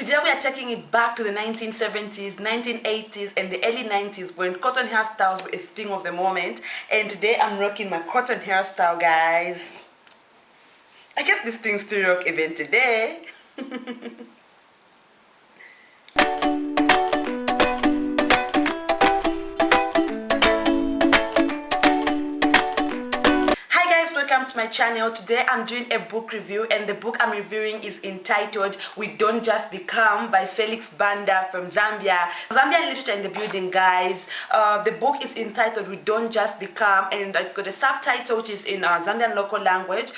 Today we are taking it back to the 1970s, 1980s and the early 90s when cotton hairstyles were a thing of the moment. And today I'm rocking my cotton hairstyle, guys. I guess this thing still rock even today. Welcome to my channel. Today I'm doing a book review, and the book I'm reviewing is entitled We Don't Just Become by Felix Banda from Zambia. Zambian literature in the building, guys. The book is entitled We Don't Just Become, and it's got a subtitle which is in Zambian local language,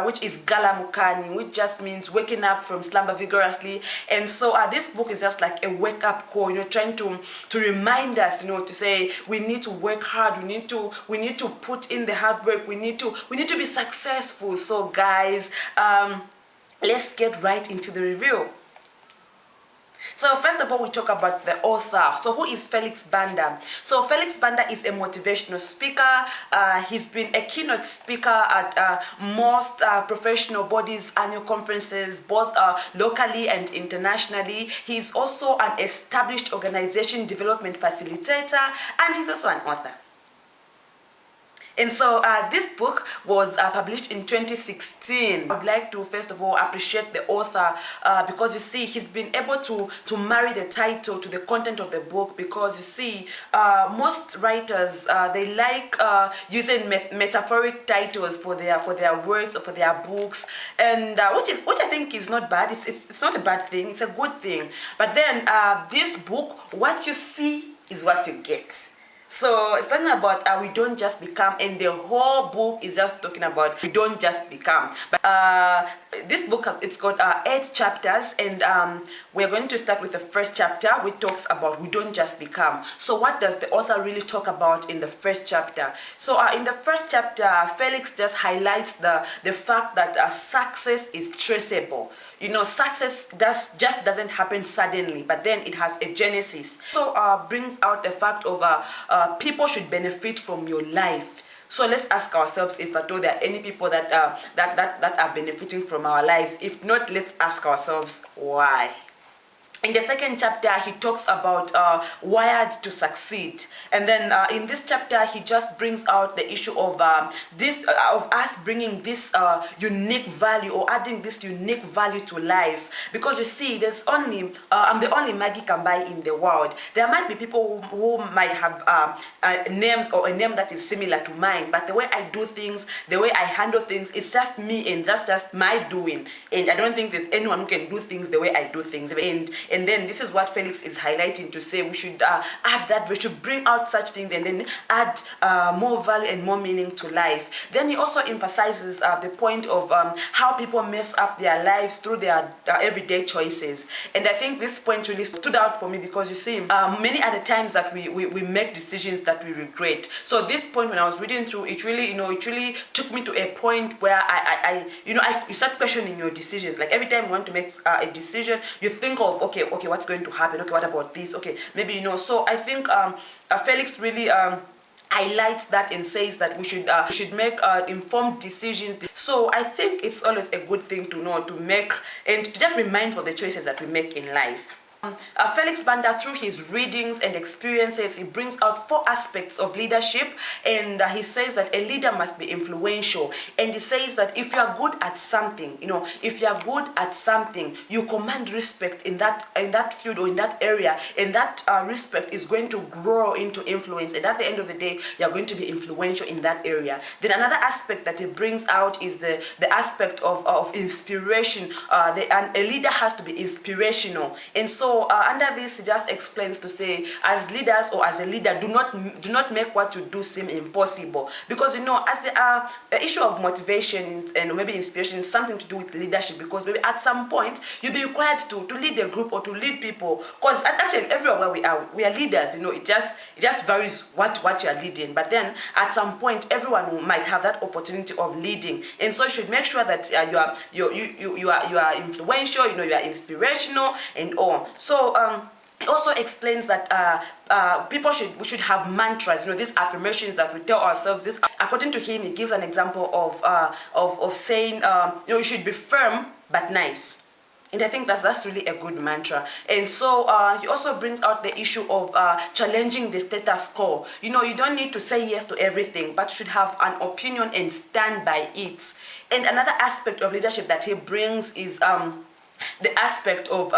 which is Galamukani, which just means waking up from slumber vigorously. And so this book is just like a wake-up call, trying to remind us, to say we need to work hard, we need to put in the hard work, we need to be successful. So guys, let's get right into the review. So first of all, we talk about the author. So who is Felix Banda? So Felix Banda is a motivational speaker. He's been a keynote speaker at most professional bodies' annual conferences, both locally and internationally. He's also an established organization development facilitator, and he's also an author. And so this book was published in 2016. I'd like to first of all appreciate the author because you see he's been able to marry the title to the content of the book, because you see most writers they like using metaphoric titles for their works or for their books, and which I think is not bad. It's not a bad thing. It's a good thing. But then this book, what you see is what you get. So it's talking about we don't just become, and the whole book is just talking about we don't just become. But this book, it's got 8 chapters, and we're going to start with the first chapter, which talks about we don't just become. So what does the author really talk about in the first chapter? So in the first chapter, Felix just highlights the fact that success is traceable. Success just doesn't happen suddenly, but then it has a genesis. So brings out the fact of people should benefit from your life. So let's ask ourselves if at all there are any people that are benefiting from our lives. If not, let's ask ourselves why. In the second chapter, he talks about wired to succeed, and then in this chapter, he just brings out the issue of of us bringing this unique value, or adding this unique value to life. Because you see, there's only I'm the only Maggie Kambai in the world. There might be people who might have names or a name that is similar to mine, but the way I do things, the way I handle things, it's just me, and that's just my doing. And I don't think there's anyone who can do things the way I do things. And then this is what Felix is highlighting, to say we should add that, we should bring out such things, and then add more value and more meaning to life. Then he also emphasizes the point of how people mess up their lives through their everyday choices. And I think this point really stood out for me, because you see, many are the times that we make decisions that we regret. So this point, when I was reading through, it really, it really took me to a point where you start questioning your decisions. Like every time you want to make a decision, you think of, okay, what's going to happen? Okay, what about this? Okay, maybe, So I think Felix really highlights that and says that we should make informed decisions. So I think it's always a good thing to know, to make, and to just be mindful of the choices that we make in life. Felix Banda, through his readings and experiences, he brings out 4 aspects of leadership, and he says that a leader must be influential. And he says that if you are good at something, you command respect in that field or in that area, and that respect is going to grow into influence, and at the end of the day, you are going to be influential in that area. Then another aspect that he brings out is the aspect of inspiration. A leader has to be inspirational, and so under this, he just explains to say, as leaders or as a leader, do not make what you do seem impossible. Because as the issue of motivation and maybe inspiration is something to do with leadership, because maybe at some point you'll be required to lead a group or to lead people. Because actually everywhere we are leaders. It just varies what you are leading. But then at some point everyone might have that opportunity of leading, and so you should make sure that you are influential. You are inspirational and all. So it also explains that we should have mantras, these affirmations that we tell ourselves. This, according to him, he gives an example of saying, you should be firm but nice. And I think that's really a good mantra. And so he also brings out the issue of challenging the status quo. You know, you don't need to say yes to everything, but should have an opinion and stand by it. And another aspect of leadership that he brings is the aspect of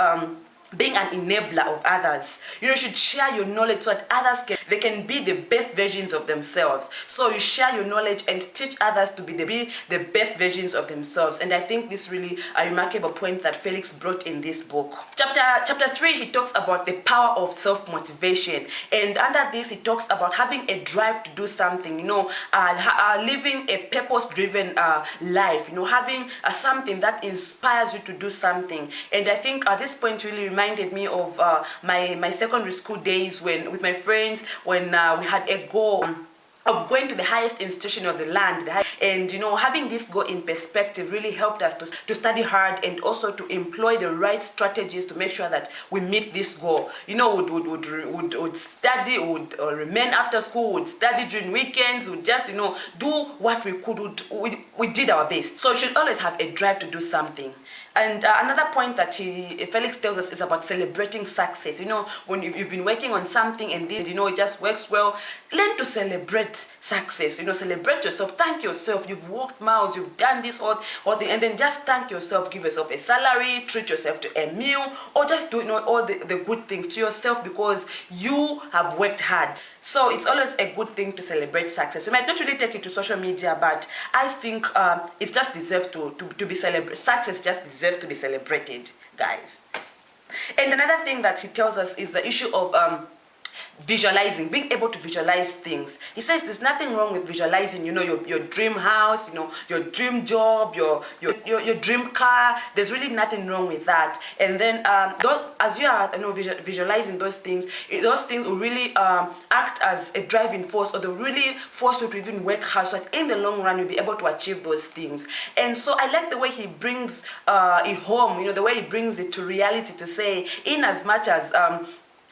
being an enabler of others. You should share your knowledge so that others can be the best versions of themselves. So you share your knowledge and teach others to be the best versions of themselves. And I think this really a remarkable point that Felix brought in this book. Chapter 3, he talks about the power of self-motivation. And under this, he talks about having a drive to do something, living a purpose-driven life, having something that inspires you to do something. And I think at this point really reminded me of my secondary school days with my friends when we had a goal of going to the highest institution of the land, and having this goal in perspective really helped us to study hard and also to employ the right strategies to make sure that we meet this goal. Would study, would remain after school, would study during weekends, would just do what we could. We did our best. So you should always have a drive to do something. And another point that Felix tells us is about celebrating success. When you've been working on something and this, it just works well, learn to celebrate success. Celebrate yourself, thank yourself. You've walked miles, you've done this or thing, and then just thank yourself. Give yourself a salary, treat yourself to a meal, or just do all the good things to yourself because you have worked hard. So it's always a good thing to celebrate success. You might not really take it to social media, but I think it just deserves to be celebrated. Success just deserves to be celebrated, guys. And another thing that he tells us is the issue of visualizing, being able to visualize things. He says there's nothing wrong with visualizing, your dream house, your dream job, your dream car. There's really nothing wrong with that. And then as you are visualizing those things will really act as a driving force, or they'll really force you to even work hard, so that in the long run you'll be able to achieve those things. And so I like the way he brings it home, the way he brings it to reality, to say, in as much as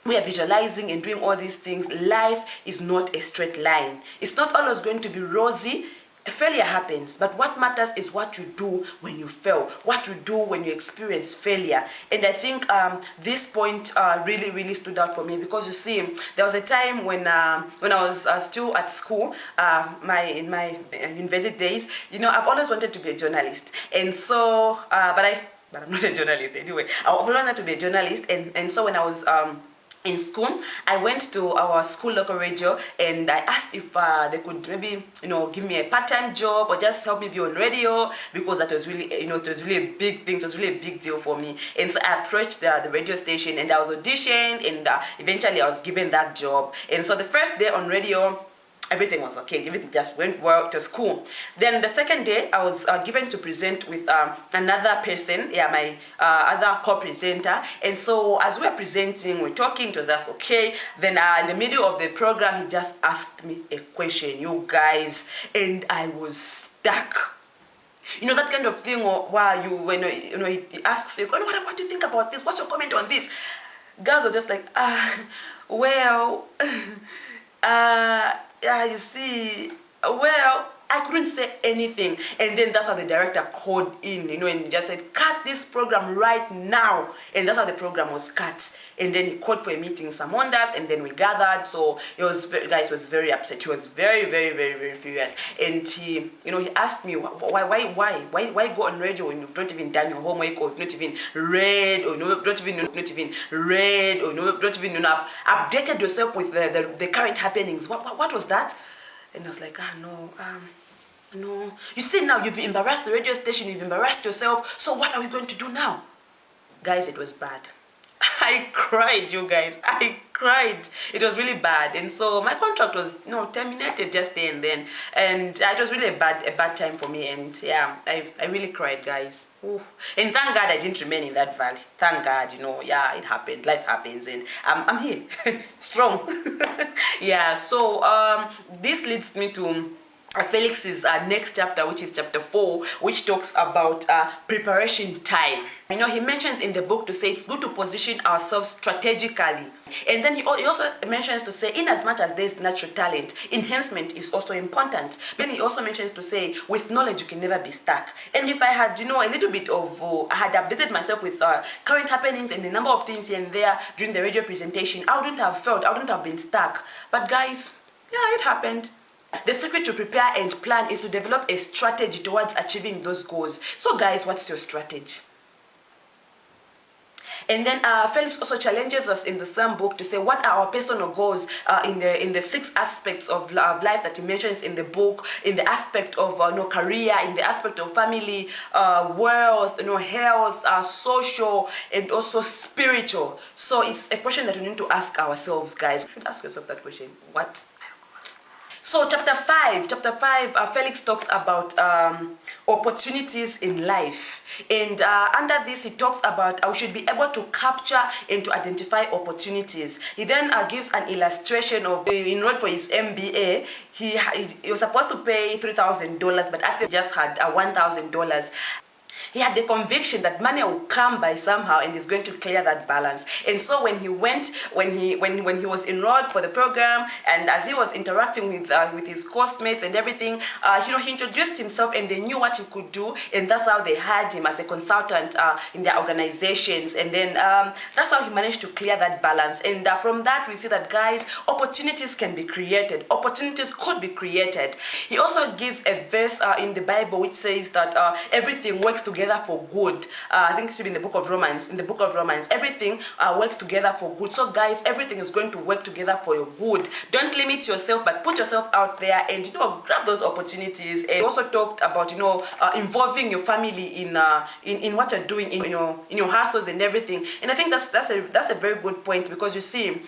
we are visualizing and doing all these things, life is not a straight line. It's not always going to be rosy. Failure happens, but what matters is what you do when you fail, what you do when you experience failure. And I think this point really stood out for me, because you see, there was a time when I was still at school, in my university days, I've always wanted to be a journalist. And so but I'm not a journalist anyway. I always wanted to be a journalist, and so when I was in school, I went to our school local radio and I asked if they could maybe give me a part-time job or just help me be on radio, because that was really it was really a big thing. It was really a big deal for me. And so I approached the radio station and I was auditioned, and eventually I was given that job. And so the first day on radio, everything was okay. Everything just went well to school. Then the second day, I was given to present with another person, my other co-presenter. And so as we were presenting, we're talking, it was just okay. Then in the middle of the program, he just asked me a question, you guys, and I was stuck. That kind of thing where when he asks you, what do you think about this? What's your comment on this? Girls are just like, well, you see, well, I couldn't say anything. And then that's how the director called in, and he just said, cut this program right now. And that's how the program was cut. And then he called for a meeting, some wonders, and then we gathered. So guys was very upset. He was very furious. And he asked me, why go on radio when you've not even done your homework, or you've not even read, or you've not even updated yourself with the current happenings. What was that? And I was like, no. You see, now you've embarrassed the radio station, you've embarrassed yourself. So what are we going to do now? Guys, it was bad. I cried, you guys. I cried. It was really bad. And so my contract was terminated just there and then. And it was really a bad time for me. And yeah, I really cried, guys. Ooh. And thank God I didn't remain in that valley. Thank God, it happened. Life happens, and I'm here, strong. Yeah. So this leads me to Felix's next chapter, which is chapter 4, which talks about preparation time. You know, he mentions in the book to say it's good to position ourselves strategically. And then he also mentions to say, in as much as there's natural talent, enhancement is also important. Then he also mentions to say, with knowledge you can never be stuck. And if I had, you know, a little bit of, I had updated myself with current happenings and the number of things here and there during the radio presentation, I wouldn't have failed, I wouldn't have been stuck. But guys, yeah, it happened. The secret to prepare and plan is to develop a strategy towards achieving those goals. So guys, what's your strategy? And then Felix also challenges us in the same book to say what are our personal goals in the 6 aspects of life that he mentions in the book, in the aspect of career, in the aspect of family, wealth, health, social, and also spiritual. So it's a question that we need to ask ourselves, guys. You should ask yourself that question. What? So chapter 5, Felix talks about opportunities in life. And under this, he talks about we should be able to capture and to identify opportunities. He then gives an illustration of, he enrolled for his MBA. He was supposed to pay $3,000, but actually just had $1,000. He had the conviction that money will come by somehow and is going to clear that balance. And so when he was enrolled for the program, and as he was interacting with his classmates and everything, he introduced himself and they knew what he could do, and that's how they hired him as a consultant in their organizations. And then that's how he managed to clear that balance. And from that we see that, guys, opportunities can be created. Opportunities could be created. He also gives a verse in the Bible which says that everything works together for good. I think it should be in the book of Romans. In the book of Romans, everything works together for good. So guys, everything is going to work together for your good. Don't limit yourself, but put yourself out there and grab those opportunities. And also talked about involving your family in what you're doing in your hustles and everything. And I think that's a very good point, because you see,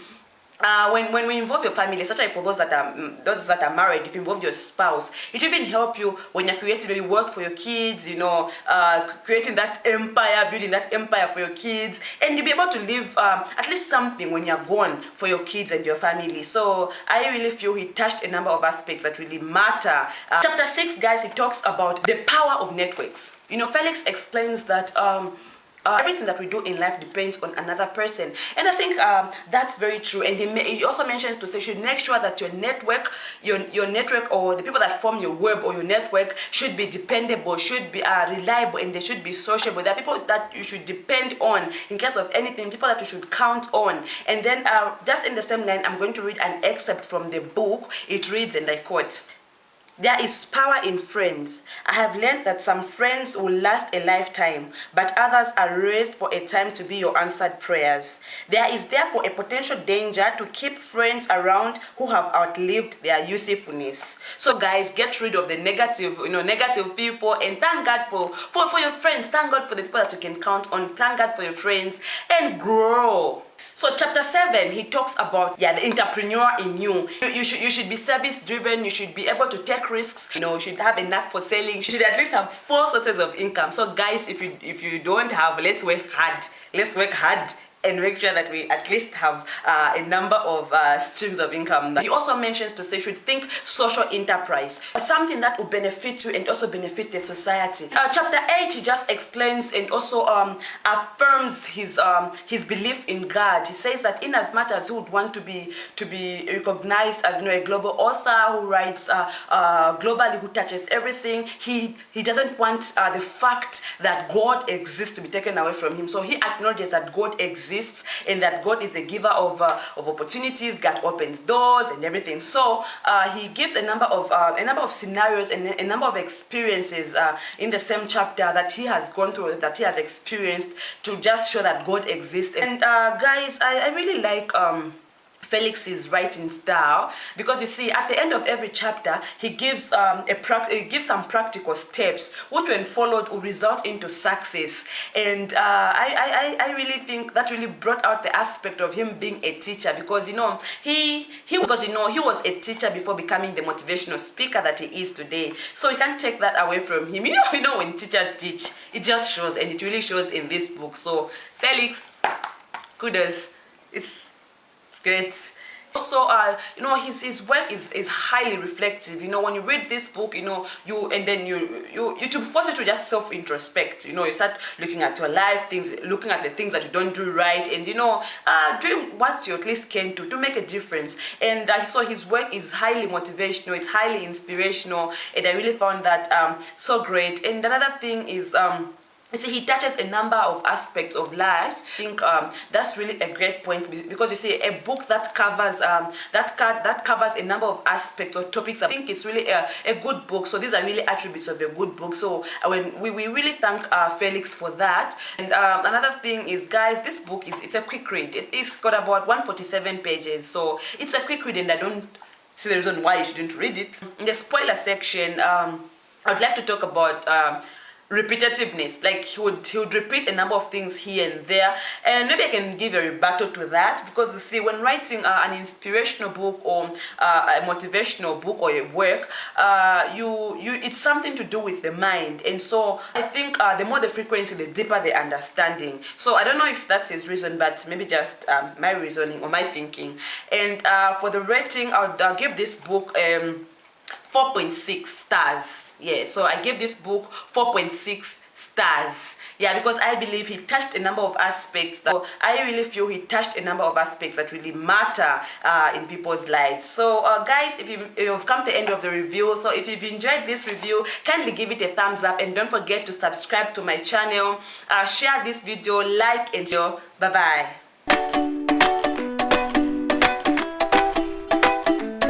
when we involve your family, especially for those that are married, if you involve your spouse, it will even help you when you're creating really wealth for your kids, creating that empire, building that empire for your kids, and you'll be able to leave at least something when you're gone for your kids and your family. So I really feel he touched a number of aspects that really matter. Chapter 6, guys, he talks about the power of networks. Felix explains that everything that we do in life depends on another person, and I think that's very true. And he also mentions to say you should make sure that your network, or the people that form your web or your network should be dependable, should be reliable, and they should be sociable. There are people that you should depend on in case of anything, people that you should count on. And then just in the same line, I'm going to read an excerpt from the book. It reads, and I quote, "There is power in friends. I have learned that some friends will last a lifetime, but others are raised for a time to be your answered prayers. There is therefore a potential danger to keep friends around who have outlived their usefulness." So guys, get rid of the negative people, and thank God for your friends. Thank God for the people that you can count on. Thank God for your friends, and grow. So chapter 7, he talks about the entrepreneur in you. You should be service driven. You should be able to take risks. You should have a knack for selling. You should at least have 4 sources of income. So guys, if you don't have, let's work hard. Let's work hard and make sure that we at least have a number of streams of income. He also mentions to say you should think social enterprise, something that will benefit you and also benefit the society. Chapter 8, he just explains and also affirms his belief in God. He says that in as much as he would want to be recognized as a global author who writes globally, who touches everything, he doesn't want the fact that God exists to be taken away from him. So he acknowledges that God exists, and that God is the giver of opportunities. God opens doors and everything. So he gives a number of scenarios and a number of experiences in the same chapter that he has gone through, that he has experienced, to just show that God exists. And guys, I really like Felix's writing style, because you see at the end of every chapter he gives some practical steps which, when followed, will result into success. And I really think that really brought out the aspect of him being a teacher, because he was a teacher before becoming the motivational speaker that he is today. So you can't take that away from him. When teachers teach, it just shows, and it really shows in this book. So Felix, kudos. It's great. Also, you know, his work is highly reflective. You know, when you read this book, you know, you to force you to just self-introspect. You know, you start looking at your life, looking at the things that you don't do right, and you know, doing what you at least can to make a difference. And I saw his work is highly motivational, it's highly inspirational, and I really found that so great. And another thing is you see, he touches a number of aspects of life. I think that's really a great point, because you see, a book that covers that covers a number of aspects or topics. I think it's really a good book. So these are really attributes of a good book. So when we really thank Felix for that. And another thing is, guys, this book it's a quick read. It's got about 147 pages, so it's a quick read, and I don't see the reason why you shouldn't read it. In the spoiler section, I'd like to talk about repetitiveness. Like he would repeat a number of things here and there, and maybe I can give a rebuttal to that, because you see, when writing an inspirational book or a motivational book or a work, it's something to do with the mind. And so I think the more the frequency, the deeper the understanding. So I don't know if that's his reason, but maybe just my reasoning or my thinking. And for the rating, I'll give this book 4.6 stars. Yeah, so I gave this book 4.6 stars. Yeah, because I believe he touched a number of aspects. So I really feel he touched a number of aspects that really matter in people's lives. So guys, if you've come to the end of the review, so if you've enjoyed this review, kindly give it a thumbs up, and don't forget to subscribe to my channel. Share this video, like, and share. Bye bye.